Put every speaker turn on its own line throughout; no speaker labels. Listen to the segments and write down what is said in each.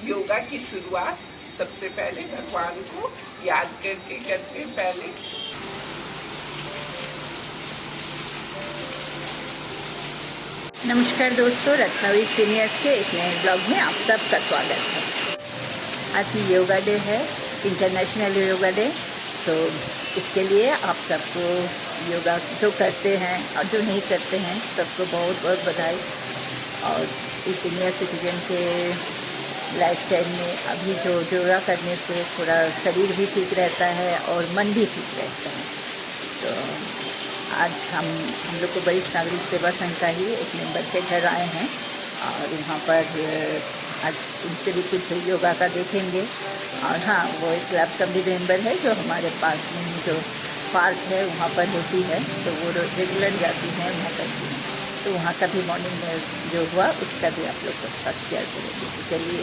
योगा की शुरुआत सबसे पहले भगवान को याद करके करते हैं पहले।
नमस्कार दोस्तों, रत्नावी सीनियर्स के एक नए ब्लॉग में आप सबका स्वागत है। आज योगा डे है, इंटरनेशनल योगा डे। तो इसके लिए आप सबको योगा जो करते हैं और जो नहीं करते हैं सबको बहुत बहुत बधाई। और इस सीनियर सिटीजन के लाइफस्टाइल में अभी जो योगा करने से थोड़ा शरीर भी ठीक रहता है और मन भी ठीक रहता है। तो आज हम लोग को वरिष्ठ नागरिक सेवा संघ का ही एक मेंबर के घर आए हैं और यहाँ पर आज उनसे भी कुछ योगा का देखेंगे। और हाँ, वो एक क्लब का भी मेंबर है जो हमारे पास में ही जो पार्क है वहाँ पर होती है, तो वो रेगुलर जाती हैं वहाँ करती हैं। तो वहाँ का भी मॉर्निंग में जो हुआ उसका भी आप लोग को साथ शेयर करेंगे। तो चलिए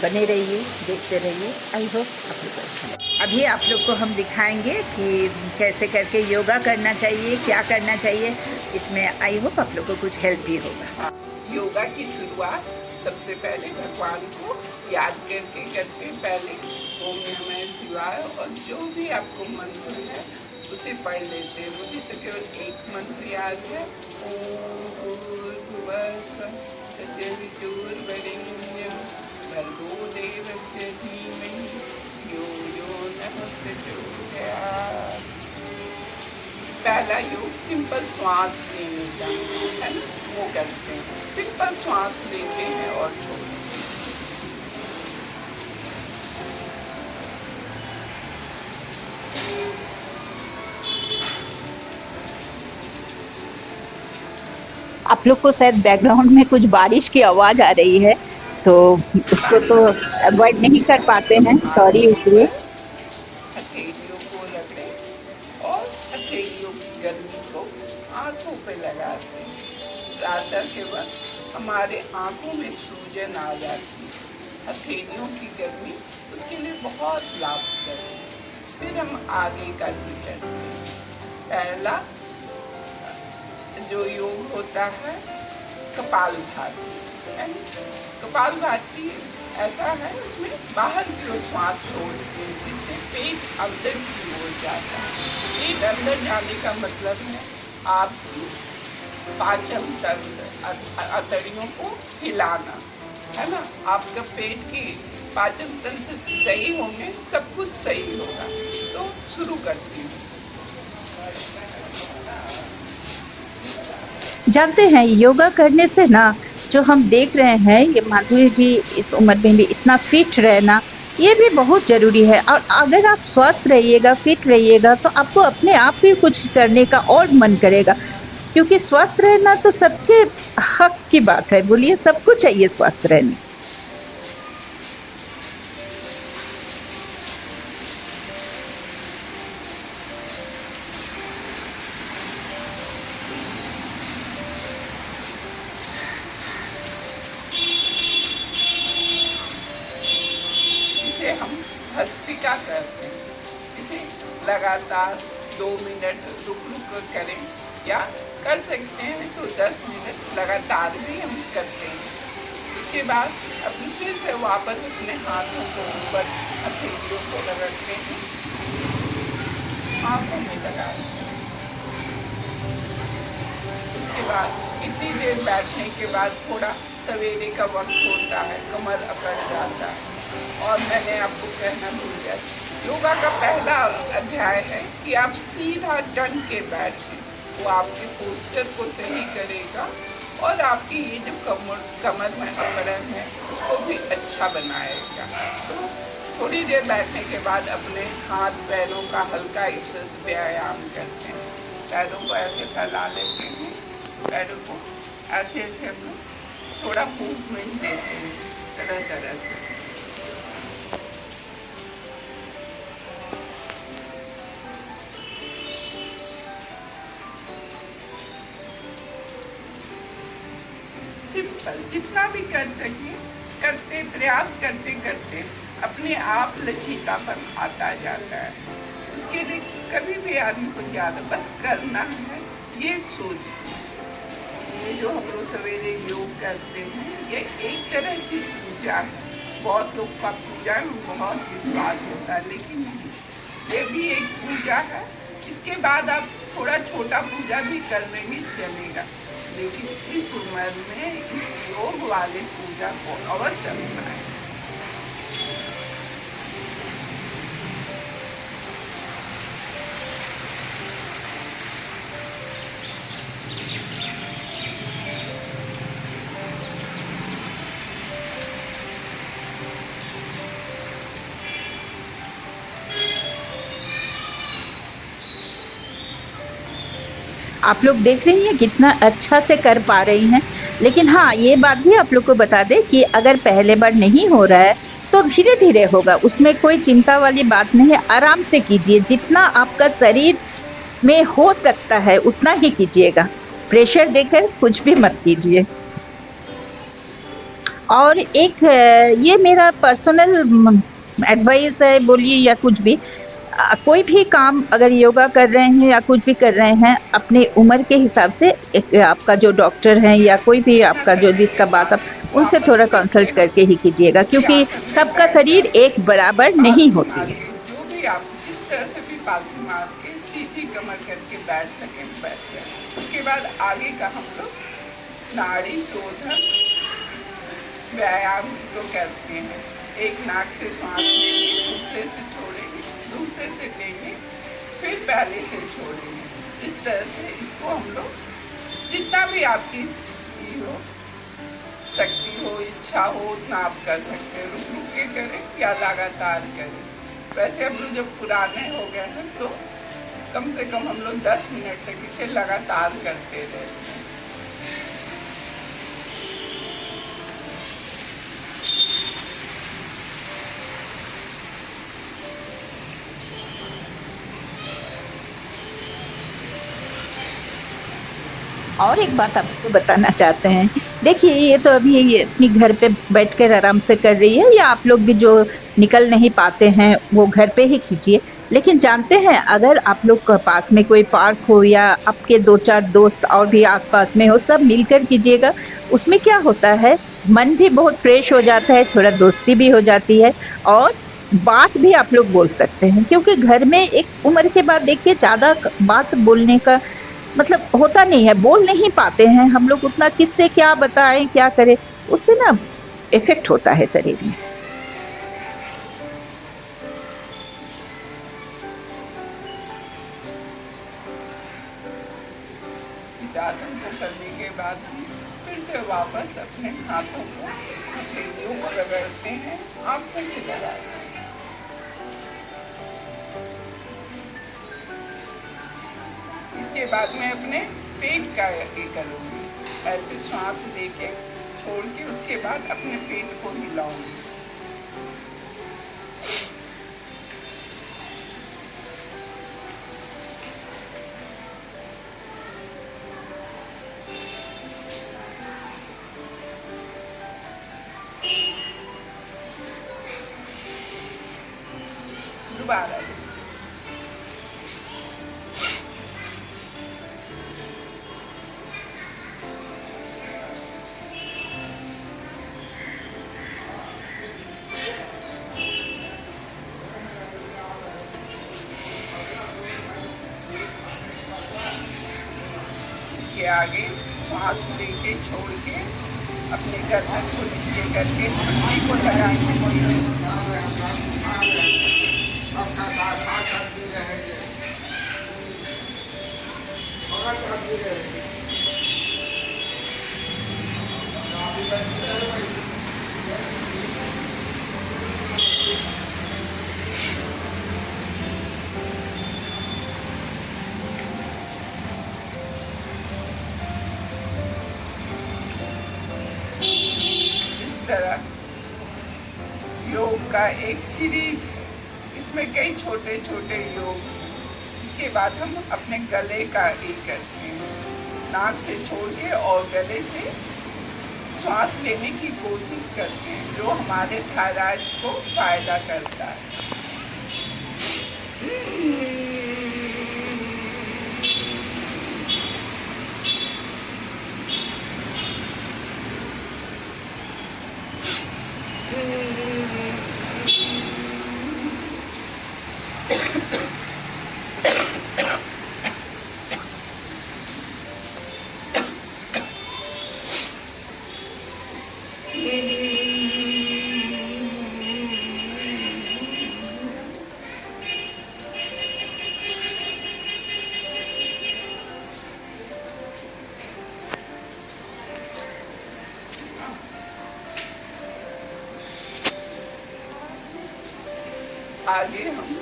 बने रहिए, देखते रहिए। आई होप आप लोग को अच्छा लगे। अभी आप लोग को हम दिखाएंगे कि कैसे करके योगा करना चाहिए, क्या करना चाहिए। इसमें आई होप आप लोग को कुछ हेल्प भी होगा।
योगा की शुरुआत सबसे पहले भगवान को याद करके करते हैं पहले। ओम नमः शिवाय और जो भी आपको मंत्र है उसे पढ़ लेते हैं। मुझे तो केवल एक मंत्र याद है, ओम भूर्भुवः स्वः तत्सवितुर्वरेण्यं भर्गो देवस्य धीमहि धियो यो नः प्रचोदयात्। पहला योग सिंपल श्वास लेने का है ना, वो करते हैं। सिंपल श्वास लेते हैं और छोड़ते हैं।
आप लोग को शायद बैकग्राउंड में कुछ बारिश की आवाज़ आ रही है, तो उसको तो अवॉइड नहीं कर पाते हैं, सॉरी इसलिए।
हथेलियों को रगड़े और हथेलियों की गर्मी को आंखों पे लगाते हैं। प्रातः के वक्त हमारे आंखों में सूजन आ जाती है। हथेलियों की गर्मी उसके लिए बहुत लाभप्रद है। फिर हम आगे का भी करते हैं। पहला जो योग होता है कपालभाति है। कपालभाति ऐसा है, उसमें बाहर की ओर श्वास छोड़ते हैं जिससे पेट अंदर की ओर जाता है। पेट अंदर जाने का मतलब है आपकी पाचन तंत्र, अतड़ियों को हिलाना, है ना। आपका पेट की पाचन तंत्र सही होंगे, सब कुछ सही होगा। तो शुरू करती हूँ।
जानते हैं योगा करने से ना, जो हम देख रहे हैं ये माधुरी जी इस उम्र में भी इतना फिट रहना, ये भी बहुत ज़रूरी है। और अगर आप स्वस्थ रहिएगा, फिट रहिएगा, तो आपको अपने आप भी कुछ करने का और मन करेगा, क्योंकि स्वस्थ रहना तो सबके हक की बात है। बोलिए, सबको चाहिए स्वस्थ रहने।
इसे हम भस्त्रिका करते हैं। इसे लगातार 2 मिनट रुक रुक कर करें, या कर सकते हैं तो 10 मिनट लगातार भी हम करते हैं। उसके बाद अपनी फिर से वापस अपने हाथों को ऊपर हथेलियों को रगड़ते हैं, आंखों में लगाते हैं। उसके बाद कितनी देर बैठने के बाद थोड़ा सवेरे का वक्त होता है, कमर अकड़ जाता है। और मैंने आपको कहना भूल गया, योगा का पहला अध्याय है कि आप सीधा टन के बैठें। वो आपके पोस्चर को सही करेगा और आपकी ये जो कमर में अकड़न है उसको भी अच्छा बनाएगा। तो थोड़ी देर बैठने के बाद अपने हाथ पैरों का हल्का एक्सरसाइज व्यायाम करते हैं। पैरों को ऐसे फैला लेते हैं, पैरों को ऐसे ऐसे हम लोग थोड़ा मूवमेंट देते हैं तरह तरह से। सिंपल, जितना भी कर सके करते, प्रयास करते करते अपने आप लचीलापन आता जाता है। उसके लिए कभी भी आदमी को ज़्यादा बस करना है, ये सोच। ये जो हम लोग सवेरे योग करते हैं, ये एक तरह की पूजा है। बहुत लोग का पूजा में बहुत विश्वास होता है, लेकिन नहीं, ये भी एक पूजा है। इसके बाद आप थोड़ा छोटा पूजा भी कर लेंगे चलेगा, लेकिन इस उम्र में इस योग वाले पूजा को अवश्य अपनाएं।
आप लोग देख रही हैं कितना अच्छा से कर पा रही हैं। लेकिन हाँ, ये बात भी आप लोग को बता दें कि अगर पहले बार नहीं हो रहा है तो धीरे धीरे होगा, उसमें कोई चिंता वाली बात नहीं है। आराम से कीजिए, जितना आपका शरीर में हो सकता है उतना ही कीजिएगा, प्रेशर देकर कुछ भी मत कीजिए। और एक ये मेरा पर्सनल एडवाइस है बोलिए या कुछ भी, कोई भी काम अगर योगा कर रहे हैं या कुछ भी कर रहे हैं, अपने उम्र के हिसाब से एक आपका जो डॉक्टर हैं या कोई भी आपका जो जिसका बात आप उनसे थोड़ा कंसल्ट करके ही कीजिएगा, क्योंकि सबका शरीर एक बराबर नहीं होती है।
जो भी आप जिस तरह से भी पालतू मार के सीधी कमर करके बैठ सके बैठ जाए। उसके बाद आगे का हम लोग नाड़ी शोधन व्यायाम तो करते हैं। एक नाक से सांस लेंगे, दूसरे से छोड़ेंगे, दूसरे से लेंगे, फिर पहले से छोड़ेंगे। इस तरह से इसको हम लोग जितना भी आपकी हो शक्ति हो, इच्छा हो, उतना आप कर सकते हैं। रुक रुक के करें या लगातार करें। वैसे हम लोग जब पुराने हो गए हैं तो कम से कम हम लोग 10 मिनट तक इसे लगातार करते रहते हैं।
और एक बात आपको बताना चाहते हैं, देखिए ये तो अभी ये अपनी घर पे बैठकर आराम से कर रही है, या आप लोग भी जो निकल नहीं पाते हैं वो घर पे ही कीजिए। लेकिन जानते हैं, अगर आप लोग के पास में कोई पार्क हो या आपके 2-4 दोस्त और भी आसपास में हो, सब मिलकर कीजिएगा। उसमें क्या होता है, मन भी बहुत फ्रेश हो जाता है, थोड़ा दोस्ती भी हो जाती है और बात भी आप लोग बोल सकते हैं। क्योंकि घर में एक उम्र के बाद देखिए ज़्यादा बात बोलने का मतलब होता नहीं है, बोल नहीं पाते हैं हम लोग उतना, किससे क्या बताएं क्या करें, उससे ना इफेक्ट होता है शरीर में।
इस आसन को करने के बाद हम फिर से वापस अपने हाथों को हथेलियों को रगड़ते हैं, आंखों से लगाते हैं। इसके बाद मैं अपने पेट का ये करूँगी, ऐसे श्वास लेके छोड़ के उसके बाद अपने पेट को हिलाऊंगी। दोबारा से इसके आगे सांस लेके छोड़ के अपने गर्दन को नीचे करके ठंडी को लगाएंगे। इस तरह योग का एक सीरीज है, इसमें कई छोटे छोटे योग। इसके बाद हम अपने गले का ये करते हैं, नाक से छोड़ के और गले से श्वास लेने की कोशिश करते हैं, जो हमारे थायराइड को फायदा करता है। आगे हम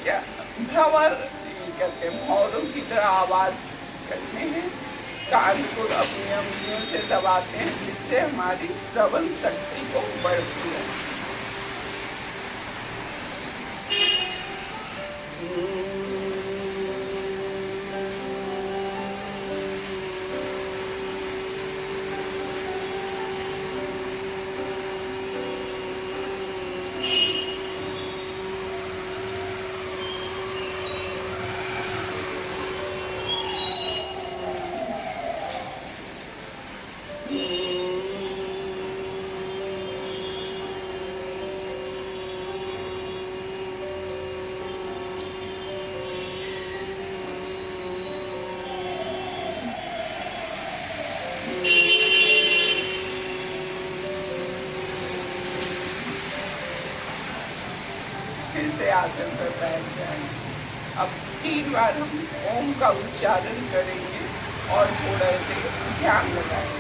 क्या भ्रमर करते हैं, भौरों की तरह आवाज करते हैं। कान को अपनी अंगुलियों से दबाते हैं, जिससे हमारी श्रवण शक्ति को बढ़ती है। फिर से आसन पर बैठ जाएंगे। अब 3 बार हम ओम का उच्चारण करेंगे और थोड़ा देर ध्यान लगाएंगे।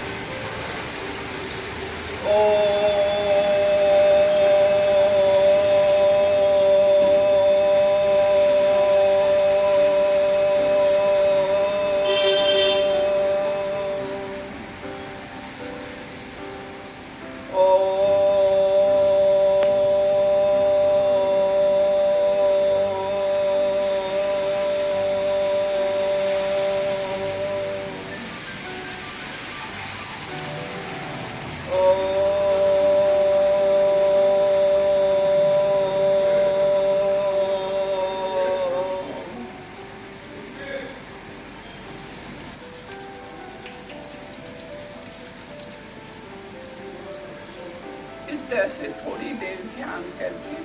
इस तरह से थोड़ी देर ध्यान करके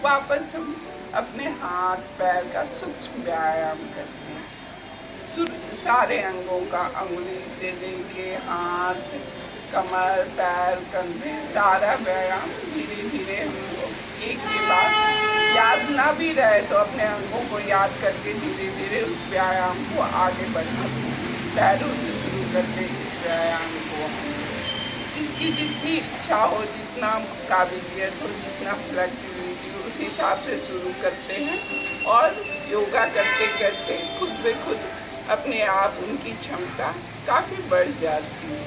वापस हम अपने हाथ पैर का सूक्ष्म व्यायाम करते हैं। सारे अंगों का, अंगुली से लेके हाथ, कमर, पैर, कंधे, सारा व्यायाम धीरे धीरे हम लोग एक के बाद याद ना भी रहे तो अपने अंगों को याद करके धीरे धीरे उस व्यायाम को आगे बढ़ाते हैं। पैरों से शुरू करते इस व्यायाम को जिसकी जितनी इच्छा हो, जितना काबिलियत हो, जितना फ्लेक्सिबिलिटी हो, उस हिसाब से शुरू करते हैं। और योगा करते करते खुद ब खुद अपने आप उनकी क्षमता काफ़ी बढ़ जाती है।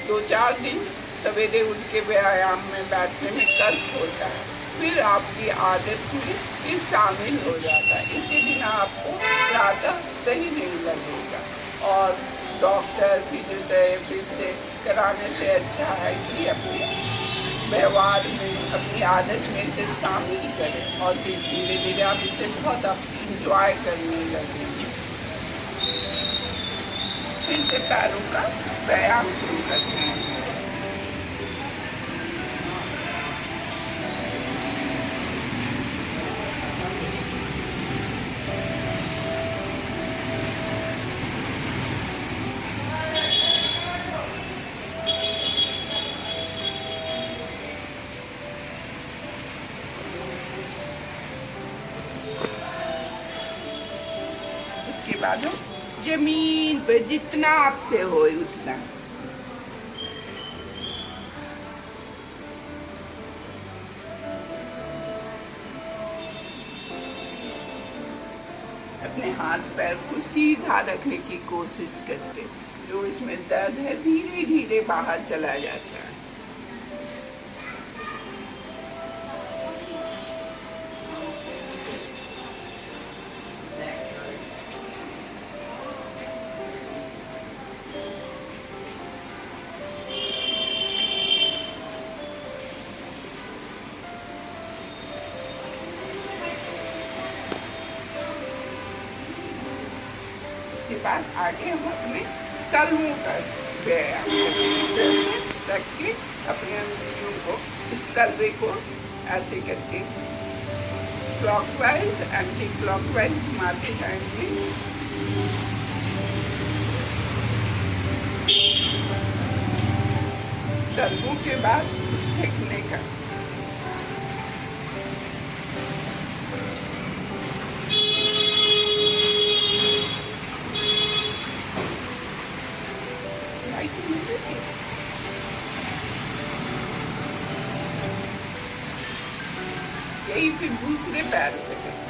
2-4 दिन सवेरे उठ के व्यायाम में बैठने में कष्ट होता है, फिर आपकी आदत में ये शामिल हो जाता है। इसके बिना आपको ज़्यादा सही नहीं लगेगा। और डॉक्टर, फिजियोथेरेपिस्ट से कराने से अच्छा है कि अपने व्यवहार में, अपनी आदत में इसे शामिल करें और फिर धीरे धीरे आप इसे बहुत इंजॉय करने लगेंगे। फिर से पैरों का व्यायाम शुरू करते हैं। उसके बाद हम जमीन पे जितना आपसे हो उतना अपने हाथ पैर को सीधा रखने की कोशिश करते, जो इसमें दर्द है धीरे धीरे बाहर चला जाता है। के बाद आगे हम अपने कदमों का व्यायाम रख के अपने अंगुलियों को, इस तलवे को ऐसे करके क्लॉकवाइज एंटी क्लॉकवाइज घुमाते जाएंगे। तलवों के बाद ठेकने का गई, फिर दूसरे पैर से गई।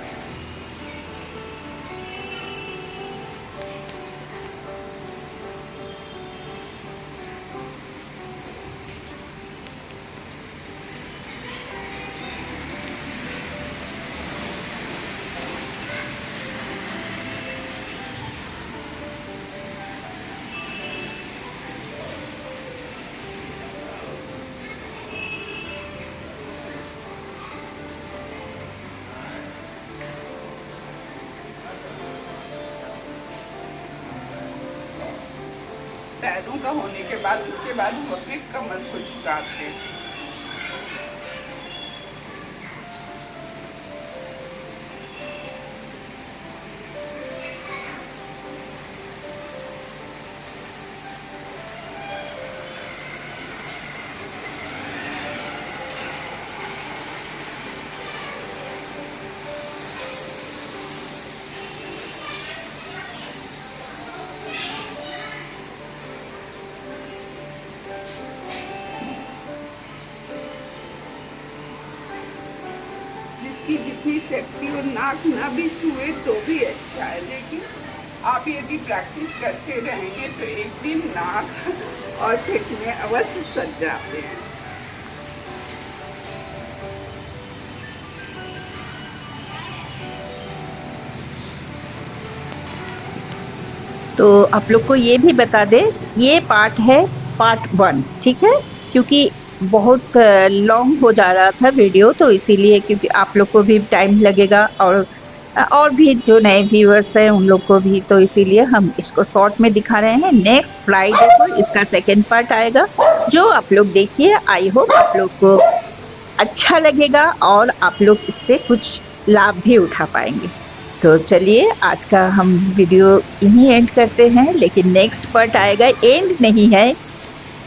पैरों का होने के बाद उसके बाद हम अपने कमर को झुकाते हैं। जिसकी जितनी शक्ति और नाक ना भी छुए तो भी अच्छा है, लेकिन आप यदि प्रैक्टिस करते रहेंगे तो एक दिन नाक और ठेठियाँ अवश्य सज जाते हैं।
तो आप लोग को ये भी बता दें, ये पार्ट है पार्ट 1, ठीक है, क्योंकि बहुत लॉन्ग हो जा रहा था वीडियो, तो इसीलिए, क्योंकि आप लोग को भी टाइम लगेगा और भी जो नए व्यूअर्स हैं उन लोग को भी, तो इसीलिए हम इसको शॉर्ट में दिखा रहे हैं। नेक्स्ट फ्राइडे को इसका सेकेंड पार्ट आएगा, जो आप लोग देखिए। आई होप आप लोग को अच्छा लगेगा और आप लोग इससे कुछ लाभ भी उठा पाएंगे। तो चलिए आज का हम वीडियो यहीं एंड करते हैं, लेकिन नेक्स्ट पार्ट आएगा, एंड नहीं है,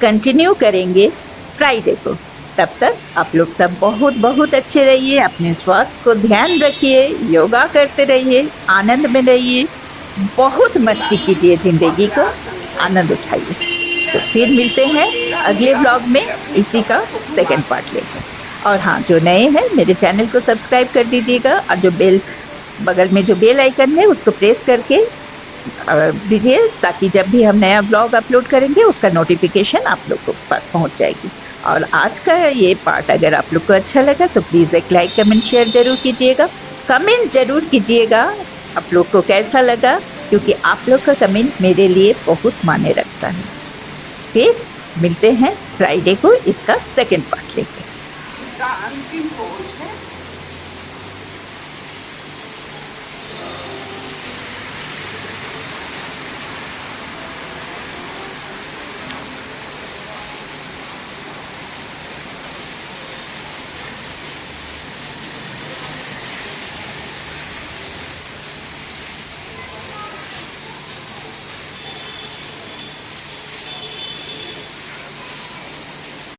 कंटिन्यू करेंगे फ्राइडे को। तब तक आप लोग सब बहुत बहुत अच्छे रहिए, अपने स्वास्थ्य को ध्यान रखिए, योगा करते रहिए, आनंद में रहिए, बहुत मस्ती कीजिए, ज़िंदगी को आनंद उठाइए। तो फिर मिलते हैं अगले व्लॉग में इसी का सेकंड पार्ट लेकर। और हाँ, जो नए हैं मेरे चैनल को सब्सक्राइब कर दीजिएगा, और जो बगल में जो बेल आइकन है उसको प्रेस करके दीजिए, ताकि जब भी हम नया ब्लॉग अपलोड करेंगे उसका नोटिफिकेशन आप लोग को पास पहुंच जाएगी। और आज का ये पार्ट अगर आप लोग को अच्छा लगा तो प्लीज़ एक लाइक कमेंट शेयर जरूर कीजिएगा, कमेंट जरूर कीजिएगा आप लोग को कैसा लगा, क्योंकि आप लोग का कमेंट मेरे लिए बहुत मायने रखता है। फिर मिलते हैं फ्राइडे को इसका सेकेंड पार्ट लेके।
इसका अंतिम पोज है